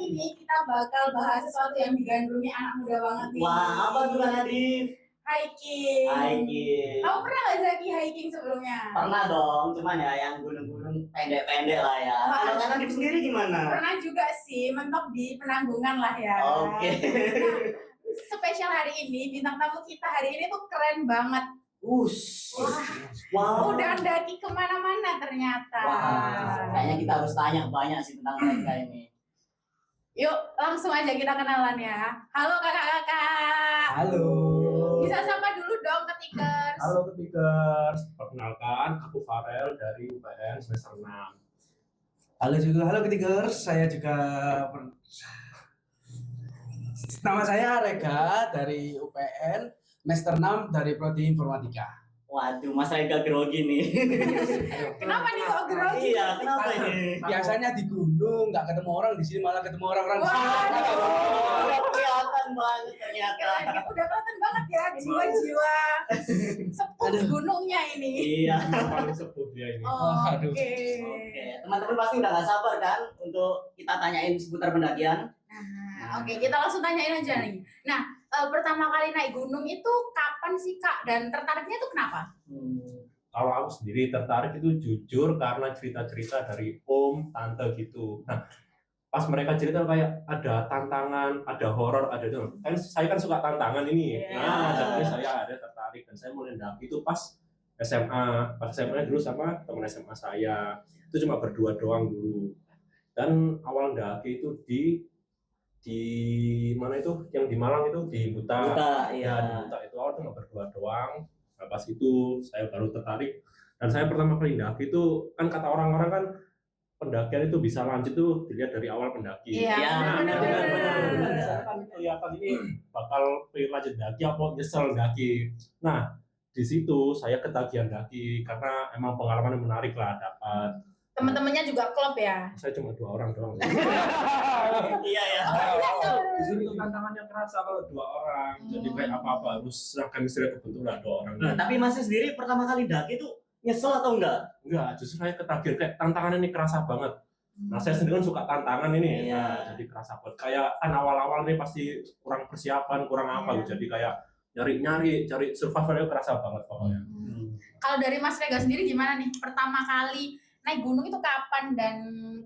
ini kita bakal bahas sesuatu yang digandrungi anak muda banget nih. Wah, apa tuh Kak Nadif? Hiking. Hiking. Kamu pernah nggak Zaki hiking sebelumnya? Pernah dong, cuman ya yang gunung-gunung pendek-pendek lah ya. Kalau Kak Nadif sendiri gimana? Pernah juga sih, mentok di Penanggungan lah ya. Oke. Nah, spesial hari ini, bintang tamu kita hari ini tuh keren banget. Wow. Udah daki kemana-mana ternyata. Wah, kayaknya kita harus tanya banyak sih tentang mereka ini. Yuk, langsung aja kita kenalan ya. Halo kakak-kakak. Halo. Bisa sapa dulu dong ketikers. Halo ketikers. Perkenalkan, aku Farel dari UPN semester 6. Halo ketikers. Saya juga nama saya Rega dari UPN semester 6 dari Prodi Informatika. Waduh, Mas Rega grogi nih. Kenapa nih kok grogi? Iya, kenapa ini? Biasanya di gunung nggak ketemu orang, di sini malah ketemu orang-orang. Udah kelihatan banget ternyata. Udah kelihatan banget ya jiwa-jiwa sepuh gunungnya ini. Iya. Paling sepuh dia ini. Oke. Oke, teman-teman pasti udah nggak sabar kan untuk kita tanyain seputar pendakian. Oke, kita langsung tanyain aja nih. Nah, pertama kali naik gunung itu kapan sih Kak? Dan tertariknya itu kenapa? Kalau aku sendiri tertarik itu jujur karena cerita-cerita dari om, tante gitu. Nah, pas mereka cerita kayak ada tantangan, ada horor, ada itu. Kan saya kan suka tantangan ini. Yeah. Nah, jadi saya ada tertarik dan saya mulai mendaki itu pas SMA. Pas SMA dulu sama teman SMA saya. Itu cuma berdua doang dulu. Dan awal mendaki itu di mana itu yang di Malang itu di Buta. Iya. Di Buta itu awal cuma berdua doang. Nah, pas itu saya baru tertarik dan saya pertama kali mendaki itu kan kata orang-orang kan pendakian itu bisa lanjut tuh dilihat dari awal pendaki. Iya, benar-benar. Saya kan kelihatan ini bakal pengen lanjut daki apa nyesel daki. Nah, di situ saya ketagihan daki karena emang pengalaman yang menarik lah dapat. Teman-temannya juga klub ya? Saya cuma 2 orang doang. Iya ya. Di sini tantangannya kerasa kalau 2 orang. Jadi kayak apa-apa harus seragam istri kebetulan 2 orang. Nah, tapi Masnya sendiri pertama kali daki itu nyesel atau enggak? Enggak, justru saya ketagihan kayak tantangan ini kerasa banget. Nah, saya sendiri kan suka tantangan ini. Iya. Nah, jadi kerasa banget. Kayak kan awal-awal nih pasti kurang persiapan, kurang apa gitu. Jadi kayak nyari survivalnya kerasa banget pokoknya. Kalau dari Mas Rega sendiri gimana nih? Pertama kali naik gunung itu kapan dan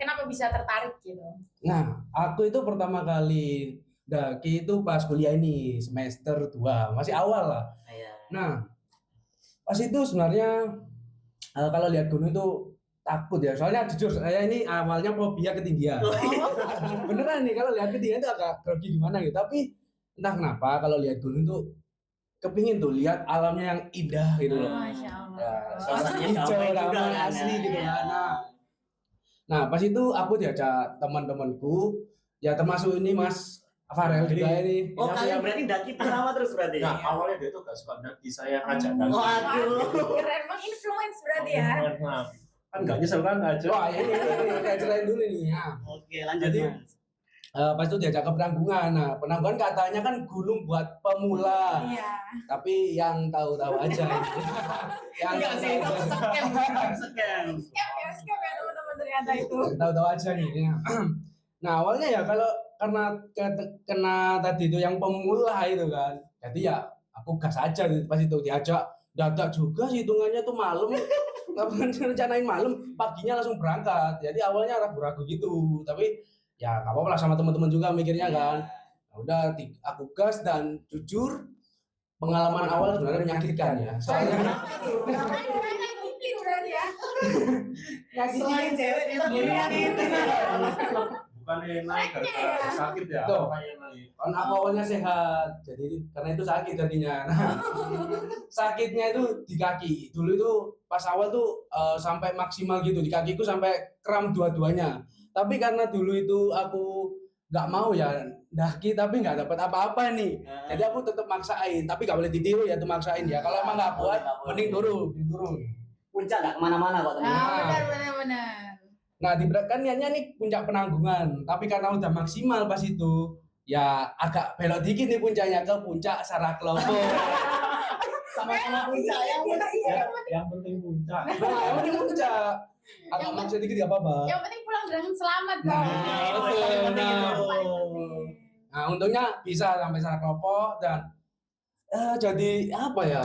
kenapa bisa tertarik gitu? Nah, aku itu pertama kali daki itu pas kuliah ini semester 2, masih awal lah. Iya. Nah, pas itu sebenarnya kalau lihat gunung itu takut ya. Soalnya jujur saya ini awalnya fobia ketinggian. Beneran nih kalau lihat ketinggian itu agak grogi gimana gitu. Tapi entah kenapa kalau lihat gunung itu kepingin tuh lihat alamnya yang indah gitu loh. Masya Allah. Ya, Suasananya hijau, damai juga damai, kan, asli ya. gitu kan. Nah, pas itu aku diajak teman-temanku, ya termasuk ini Mas Farel juga ini. Oh, kalian berarti daki bersama terus berarti? Nah, awalnya dia tuh gak suka daki, saya ngajak daki. Waduh. Keren, menginfluence berarti ya? Nah, kan gak nyesel kan aja. Wah, ini kayak ceritain dulu nih ya. Oke, lanjut Jadi, Mas. pas itu diajak ke Penanggungan. Nah, Penanggungan katanya kan gunung buat pemula. Iya. Tapi yang tahu-tahu aja. Yang Enggak sih, itu tahu-tahu aja. scam. Scam ya teman-teman ternyata itu. Tahu-tahu aja nih. Ya. Nah, awalnya ya kalau karena kena tadi itu yang pemula itu kan. Jadi ya aku gas aja gitu, pas itu diajak dadak juga sih hitungannya tuh malam. Nggak rencanain malam, paginya langsung berangkat. Jadi awalnya ragu-ragu gitu, tapi ya nggak apa-apa lah sama teman-teman juga mikirnya kan. Nah, udah aku gas dan jujur pengalaman awal sebenarnya menyakitkan ya. Soalnya Karena mungkin berarti ya. Selain cewek dia itu. Bukan naik gara-gara sakit ya. Tuh. Kayak naik. kan aku awalnya sehat, jadi karena itu sakit jadinya. Nah, sakitnya itu di kaki. Dulu itu pas awal tuh sampai maksimal gitu di kakiku sampai kram dua-duanya. Tapi karena dulu itu aku nggak mau ya daki tapi nggak dapat apa-apa nih. Jadi aku tetap maksain, tapi nggak boleh ditiru ya tuh maksain ya. Kalau emang nggak buat, mending turun. Puncak nggak kemana-mana kok teman. Benar. Nah kan niatnya nih puncak Penanggungan, tapi karena udah maksimal pas itu, ya agak belok dikit nih puncaknya ke puncak Saraklompo. Sama-sama puncak ya. Yang penting puncak. Nah, yang penting puncak. Agak Yang maksud dikit ya apa-apa. Yang penting pulang dengan selamat dong. Nah, itu paling penting nah. itu. Paling penting. Nah, untungnya bisa sampai Saraklopo dan jadi apa ya?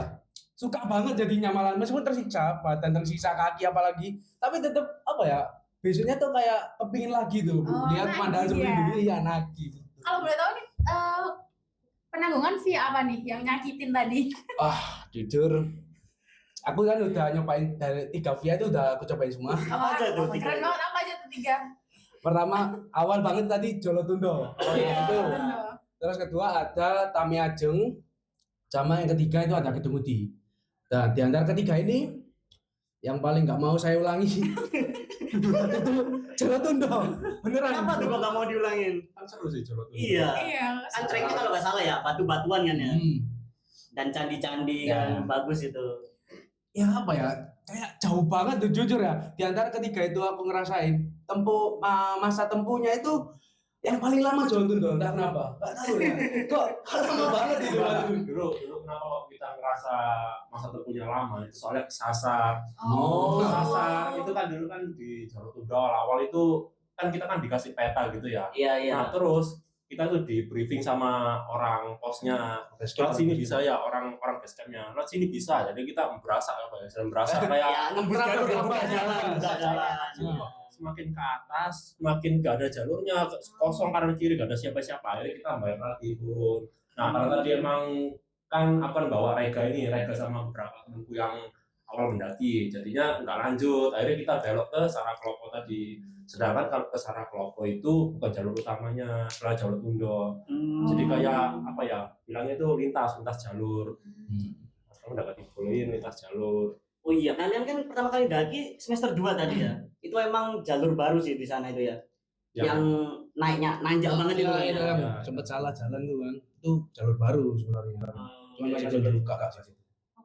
Suka banget jadinya malah meskipun tersiksa, badan tersisa kaki apalagi, tapi tetap apa ya? Besoknya tuh kayak kepingin lagi tuh Oh, lihat pemandangan nagih seperti ya. dulu ya nagih. Kalau boleh tahu nih, penanggungan fee apa nih yang nyakitin tadi? Jujur, aku kan udah nyobain dari 3 via itu udah aku cobain semua. Apa aja tuh Keren banget, apa aja tuh 3? Pertama awal banget tadi Jolotundo. Itu. Terus kedua ada Tamiajeng, sama yang ketiga itu ada Kedungudi. Nah, di antara ketiga ini yang paling nggak mau saya ulangi itu Jolotundo. Beneran. Kenapa tuh kok nggak mau diulangin? Kan seru sih Jolotundo. Iya. Iya. Kan treknya kalau nggak salah ya batu-batuan kan ya. Hmm. Dan candi-candi Ya. kan bagus itu. Ya apa ya? Kayak jauh banget tuh jujur ya. Di antara ketiga itu aku ngerasain masa tempuhnya itu yang paling lama Jolotundo. Entah kenapa. Nggak tahu ya. Kok lama banget itu. Dulu kenapa kok kita ngerasa masa tempuhnya lama? Itu soalnya kesasar. Oh. Kesasar itu kan dulu kan di Jolotundo awal itu kan kita kan dikasih peta gitu ya. Iya iya. Nah terus kita tuh di briefing sama orang posnya. Lewat sini bisa ya orang base campnya. Lewat sini bisa. Jadi kita berasa apa ya? Berasa kayak Ya nembus jalur Kenapa? buka jalan, buka jalan. semakin ke atas, semakin gak ada jalurnya, kosong kanan kiri, gak ada siapa-siapa. Akhirnya kita bayar lagi turun. Nah kalau tadi emang kan akan bawa Rega sama beberapa temanku yang awal mendaki, jadinya nggak lanjut. Akhirnya kita belok ke Saraklopo tadi. Sedangkan kalau ke Saraklopo itu bukan jalur utamanya, setelah jalur Tundo. Jadi kayak apa ya? Bilangnya itu lintas jalur. Kamu dapat dibolehin lintas jalur. Oh iya, kalian kan pertama kali daki semester 2 tadi ya. Itu emang jalur baru sih di sana itu ya. Yang naiknya nanjak banget itu kan. Itu kan sempat salah jalan tuh kan. Itu jalur baru sebenarnya. Cuma masih belum dibuka Kak.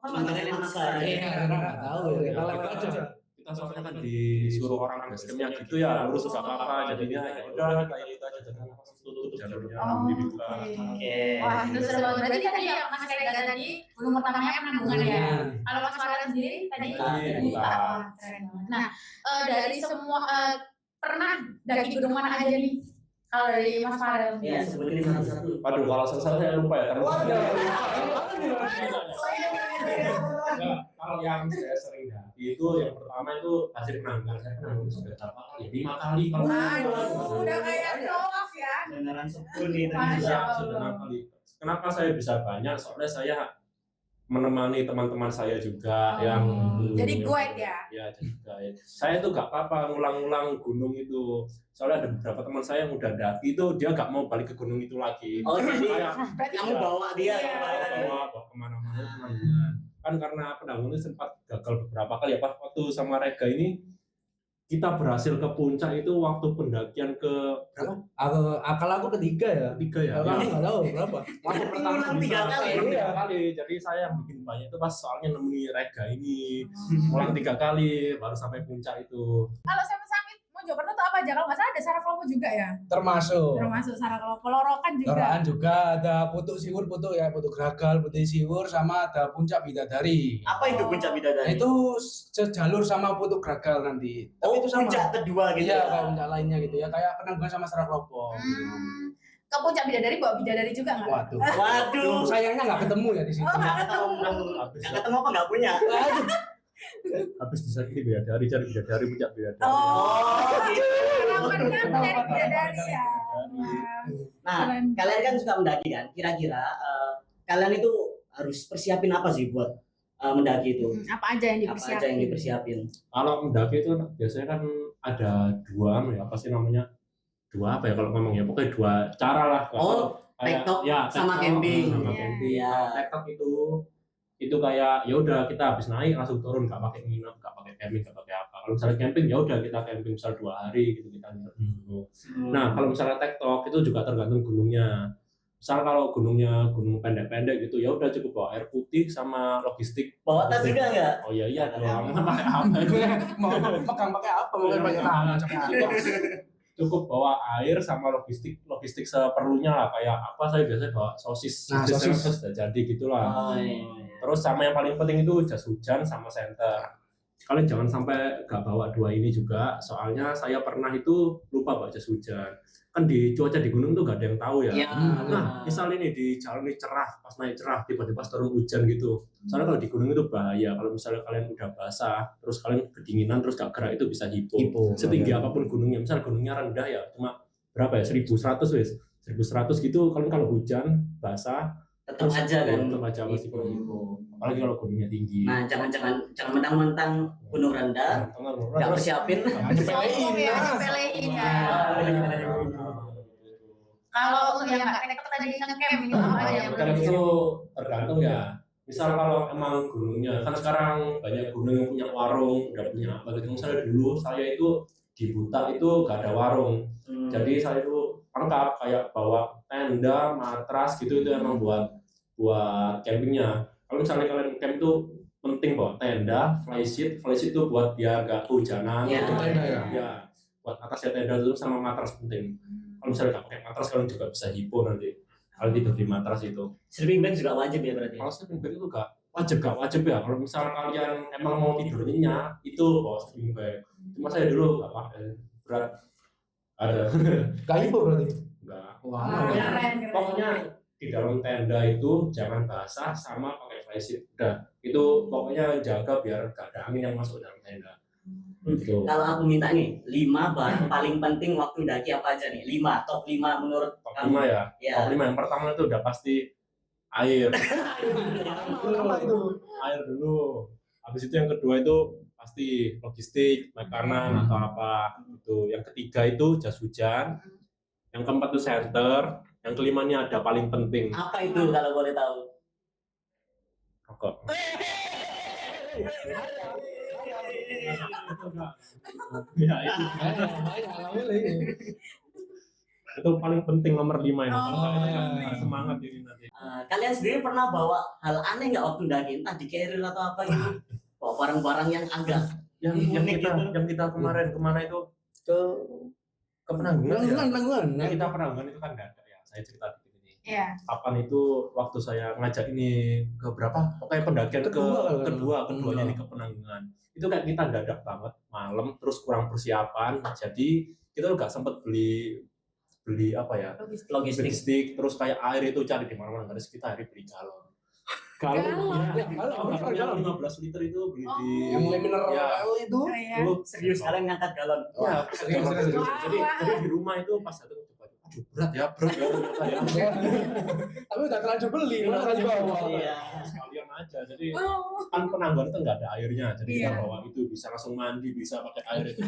Cuma kalian maksa. Iya, nggak tahu ya. Kita lewat aja. Kita soalnya kan disuruh orang sistemnya gitu ya, lurus gak apa-apa. Jadinya ya udah kayak gitu aja. Jangan tutup jalurnya dibuka. Oke. Wah, itu seru banget. Berarti tadi ya Mas Rega tadi gunung pertamanya penanggungan ya. Kalau Mas Farel sendiri tadi Dibuka. Wah, keren banget. Nah, dari semua pernah daki gunung mana aja nih? Kalau dari Mas Farel. Ya, sebutin satu-satu. Aduh, kalau selesai saya lupa ya. Kalau yang saya sering daki itu yang pertama itu Pasir Penanggal. Saya penanggung sudah berapa kali? 5 kali. Aduh, udah kayak Noah ya. Beneran sepuluh nih Masya ternyata. Allah. Sudah 6 kali. Kenapa saya bisa banyak? Soalnya saya menemani teman-teman saya juga yang Jadi guide ya. Ya, jadi guide. Saya tuh gak apa-apa ngulang-ngulang gunung itu. Soalnya ada beberapa teman saya yang udah daki itu dia gak mau balik ke gunung itu lagi. Oh, jadi Kayak Berarti kamu bawa dia Iya. bawa kemana-mana penanggungan. Kan karena penanggungan itu sempat gagal beberapa kali ya Pak. Waktu sama Rega ini kita berhasil ke puncak itu waktu pendakian ke berapa? Akal aku ketiga ya. Ketiga ya. Kalau aku nggak tahu berapa. Waktu pertama Ngulang 3 kali. Ngulang 3 kali. Jadi saya yang bikin banyak itu pas soalnya nemui Rega ini. Ulang 3 kali baru sampai puncak itu. Kalau saya Sangit Mojokerto tuh apa aja? Kalau nggak salah ada Saraklopo juga ya. Termasuk. Termasuk Saraklopo, Lorokan juga. Lorokan juga ada Putuk Siwur, Putuk Gragal, Putih Siwur, sama ada Puncak Bidadari. apa itu puncak bidadari? Itu sejalur sama Putuk Gragal nanti. Tapi Oh, itu sama. puncak kedua gitu. Iya, kayak puncak lainnya gitu ya. Kayak penanggungan sama Saraklopo. Ke puncak bidadari bawa bidadari juga nggak? Waduh. Waduh. Sayangnya nggak ketemu ya di situ. Oh, nggak Nggak ketemu. nggak ketemu apa nggak punya? Habis disakiti bidadari, cari bidadari, puncak bidadari. Oh, gitu. Harapannya mencari bidadari ya. Nah, kalian kan suka mendaki kan? Kira-kira kalian itu harus persiapin apa sih buat mendaki itu? Apa aja yang Apa aja yang dipersiapin? Kalau mendaki itu biasanya kan ada dua, ya apa sih namanya? Dua apa ya kalau ngomong ya? Pokoknya dua cara lah. Oh, Kayak- tektok sama tektok, camping. Sama Iya. camping. Iya. Kalau tektok itu kayak ya udah kita habis naik langsung turun, nggak pakai nginep, nggak pakai camping, nggak pakai apa. Kalau misalnya camping ya udah kita camping misal 2 hari gitu kita nginep dulu. Nah kalau misalnya tektok itu juga tergantung gunungnya. Misal kalau gunungnya gunung pendek-pendek gitu ya udah cukup bawa air putih sama logistik. Bawa tas juga nggak? Oh iya dong. Pakai apa? Mau pegang pakai apa? Mungkin pakai tangan, pakai apa? Cukup bawa air sama logistik seperlunya lah, kayak apa saya biasanya bawa sosis. Nah, sosis. Sudah jadi gitulah. Oh, iya. Terus sama yang paling penting itu jas hujan sama senter. kalian jangan sampai gak bawa dua ini juga, soalnya saya pernah itu lupa bawa jas hujan. Kan di cuaca di gunung tuh gak ada yang tahu ya. Iya. Nah, misalnya nih di jalan ini cerah, pas naik cerah, tiba-tiba turun hujan gitu. Soalnya kalau di gunung itu bahaya, kalau misalnya kalian udah basah, terus kalian kedinginan, terus gak gerak itu bisa hipo. Setinggi apapun gunungnya, misalnya gunungnya rendah ya, cuma berapa ya, 1100 wes. 1100 gitu, kalian kalau hujan, basah, Tetap aja kan. tetap aja masih perlu hipo. Apalagi kalau gunungnya tinggi. Nah, jangan mentang-mentang gunung rendah, nggak persiapin. Sombong ya, sepelein ya. Kalau untuk yang nggak nekat tadi ngecamp itu apa aja yang Kan perlu itu tergantung ya. Misal kalau emang gunungnya, kan sekarang banyak gunung yang punya warung, udah punya apa gitu. Misalnya dulu saya itu di Buta itu gak ada warung. Jadi saya itu lengkap kayak bawa tenda, matras gitu, itu emang buat campingnya. Kalau misalnya kalian camp itu penting bawa tenda, flysheet itu buat biar gak kehujanan. Iya. Tenda ya? Ya, buat atasnya tenda itu sama matras penting. Kalau misalnya gak pakai matras kalian juga bisa hipo nanti. Kalau tidur di matras itu. Sleeping bag juga wajib ya berarti. Kalau sleeping bag itu gak wajib ya. Kalau misalnya kalian emang mau tidur nyenyak, itu bawa sleeping bag. Cuma saya dulu gak pakai, berat. Ada. Gak hipo berarti? Enggak. Wah, keren. Pokoknya di dalam tenda itu jangan basah sama pakai flysheet. Udah, itu pokoknya jaga biar gak ada angin yang masuk dalam tenda. Gitu. Kalau aku minta nih, 5 bahan paling penting waktu daki apa aja nih? 5, top 5 menurut Top kamu. 5 ya. Ya. Top 5 yang pertama itu udah pasti air. apa itu? Air dulu. Habis itu yang kedua itu pasti logistik, makanan atau apa gitu. Yang ketiga itu jas hujan. Yang keempat itu shelter. Yang kelima ini ada paling penting, Apa itu kalau boleh tahu? rokok. Ya, itu paling penting nomor 5 ini. Kalau nggak semangat ini nanti. Kalian sendiri pernah bawa hal aneh nggak waktu daki? Entah di carrier atau apa gitu? Bawa barang-barang yang agak Yang kita kemarin itu ke Penanggungan ya. Penanggungan. Yang kita Penanggungan itu kan nggak ada ya. Saya cerita dikit ini. Iya. Kapan itu waktu saya ngajak ini ke berapa? Pokoknya pendakian keduanya ini ke Penanggungan. Itu kayak kita dadak banget malam, terus kurang persiapan. Jadi kita nggak sempet beli apa ya? Logistik. Terus kayak air itu cari di mana-mana nggak ada, sekitar hari beli galon. Galon 15 liter itu beli di Yang mineral itu. dulu serius kalian ngangkat galon. Ya, serius. Jadi di rumah itu pas satu aduh berat ya ternyata ya. Tapi udah terlanjur beli, malah terlanjur bawa. Iya. Sekalian aja. Jadi kan Penanggungan itu nggak ada airnya, jadi kita bawa itu bisa langsung mandi, bisa pakai air itu.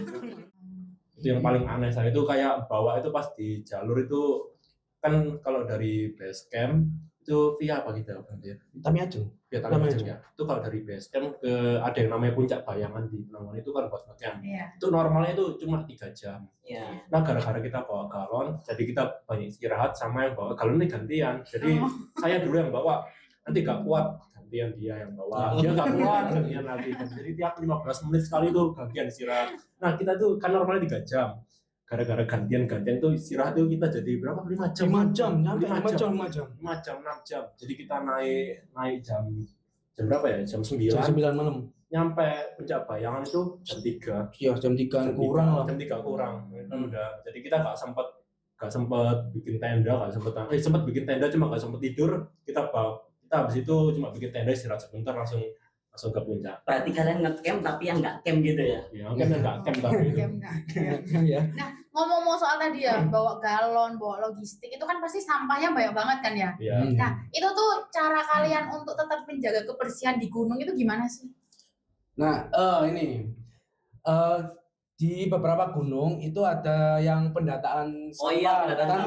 Itu yang paling aneh saya itu kayak bawa itu pas di jalur itu kan kalau dari base camp itu via apa gitu ya? Tamiajo. Ya Tamiajo ya. Itu kalau dari base camp ke ada yang namanya Puncak Bayangan di Penanggungan itu kan buat ngecamp. Iya. Itu normalnya itu cuma 3 jam. Iya. Nah gara-gara kita bawa galon, jadi kita banyak istirahat sama yang bawa galon ini gantian. Jadi saya dulu yang bawa, nanti gak kuat gantian dia yang bawa. Dia gak kuat gantian lagi. Jadi tiap 15 menit sekali itu gantian istirahat. Nah kita tuh kan normalnya 3 jam. Gara-gara gantian itu istirahat itu kita jadi berapa? 5 jam. 5 jam, nyampe 5 jam. 5 jam. 6 jam. Jadi kita naik jam berapa ya? Jam 9. Jam 9 malam. Nyampe Puncak Bayangan itu jam 3. Iya, jam 3 kurang lah. Jam 3 kurang. Udah. Jadi kita nggak sempat bikin tenda, sempat bikin tenda cuma nggak sempat tidur. Kita habis itu cuma bikin tenda istirahat sebentar langsung ke puncak. Berarti kalian ngecamp tapi yang nggak camp gitu ya? Ya, kan nggak camp tapi itu. Ya. Nah, ngomong soal tadi ya, bawa galon, bawa logistik, itu kan pasti sampahnya banyak banget kan ya? Ya. Nah, itu tuh cara kalian untuk tetap menjaga kebersihan di gunung itu gimana sih? Nah, di beberapa gunung itu ada yang pendataan Oh iya, pendataan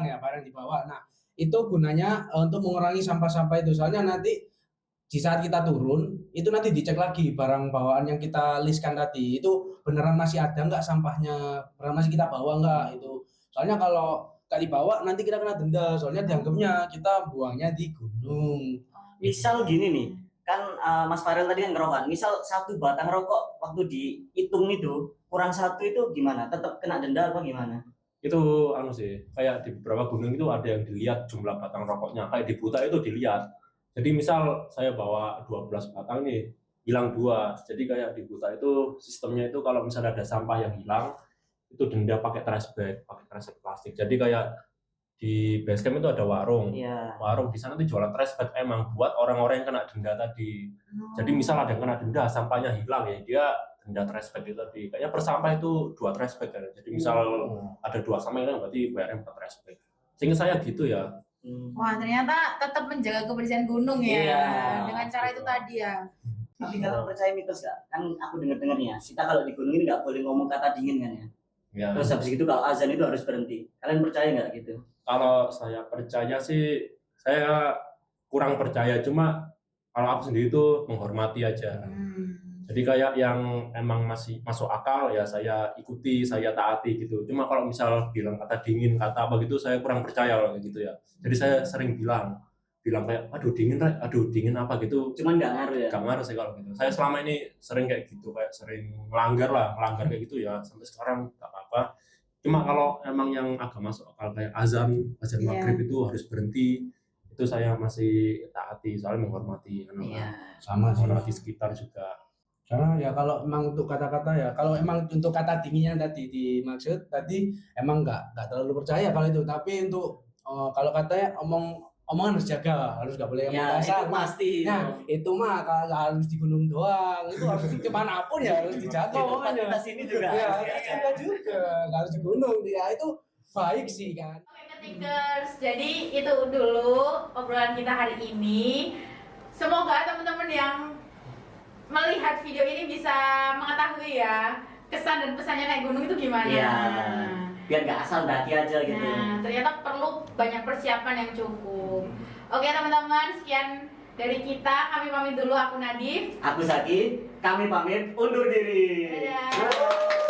barang dibawa. Nah, itu gunanya untuk mengurangi sampah-sampah itu. Soalnya nanti di saat kita turun, itu nanti dicek lagi barang bawaan yang kita listkan tadi. Itu beneran masih ada nggak sampahnya, beneran masih kita bawa nggak itu. Soalnya kalau nggak dibawa nanti kita kena denda. Soalnya dianggapnya kita buangnya di gunung. Misal gini nih, kan Mas Farel tadi kan ngerokan. Misal satu batang rokok waktu dihitung itu kurang satu itu gimana? Tetap kena denda apa gimana? Itu sih, kayak di beberapa gunung itu ada yang dilihat jumlah batang rokoknya. Kayak di Buta itu dilihat. Jadi misal saya bawa 12 batang nih, hilang 2. Jadi kayak di Kuta itu sistemnya itu kalau misalnya ada sampah yang hilang itu denda pakai trash bag plastik. Jadi kayak di basecamp itu ada warung. Iya. Warung di sana tuh jualan trash bag emang buat orang-orang yang kena denda tadi. Jadi misal ada yang kena denda, sampahnya hilang ya, dia denda trash bag itu tadi. Kayaknya per sampah itu 2 trash bag kan. Jadi misal ada 2 sampah itu berarti bayarnya 4 trash bag. Sehingga saya gitu ya. Wah, ternyata tetap menjaga kebersihan gunung ya. Iya. Dengan cara itu tadi ya. Tapi kalau percaya mitos gak? Kan aku dengar-dengarnya, kita kalau di gunung ini nggak boleh ngomong kata dingin kan ya. Ya. Terus habis itu kalau azan itu harus berhenti. Kalian percaya nggak gitu? Kalau saya percaya sih, saya kurang percaya. Cuma kalau aku sendiri itu menghormati aja. Jadi kayak yang emang masih masuk akal ya saya ikuti, saya taati gitu. Cuma kalau misal bilang kata dingin, kata apa gitu, saya kurang percaya kalau gitu ya. Jadi saya sering bilang kayak, aduh dingin apa gitu. Cuman nggak ngaruh ya? Gak ngaruh sih kalau gitu. Saya selama ini sering kayak gitu, kayak sering melanggar kayak gitu ya. Sampai sekarang gak apa-apa. Cuma kalau emang yang agak masuk akal kayak azan maghrib itu harus berhenti, itu saya masih taati, soalnya menghormati Sama sih. menghormati sekitar juga. Karena ya kalau emang untuk kata-kata ya, kalau emang untuk kata dingin yang tadi dimaksud tadi emang nggak terlalu percaya kalau itu. Tapi untuk kalau katanya omongan harus jaga, harus nggak boleh Ya, kasar. itu pasti. Nah, itu mah kalau nggak harus di gunung doang, itu harus kemanapun ya harus dijaga omongannya. Kita sini juga. Ya, harus dijaga. kita juga nggak harus di gunung. Ya itu baik sih kan. Oke, Ketikers. Jadi itu dulu obrolan kita hari ini. Semoga teman-teman yang melihat video ini bisa mengetahui ya kesan dan pesannya naik gunung itu gimana. Iya. Biar nggak asal daki aja gitu. Nah, ternyata perlu banyak persiapan yang cukup. Oke teman-teman, sekian dari kita. Kami pamit dulu. Aku Nadif. Aku Zaki, kami pamit undur diri. Dadah.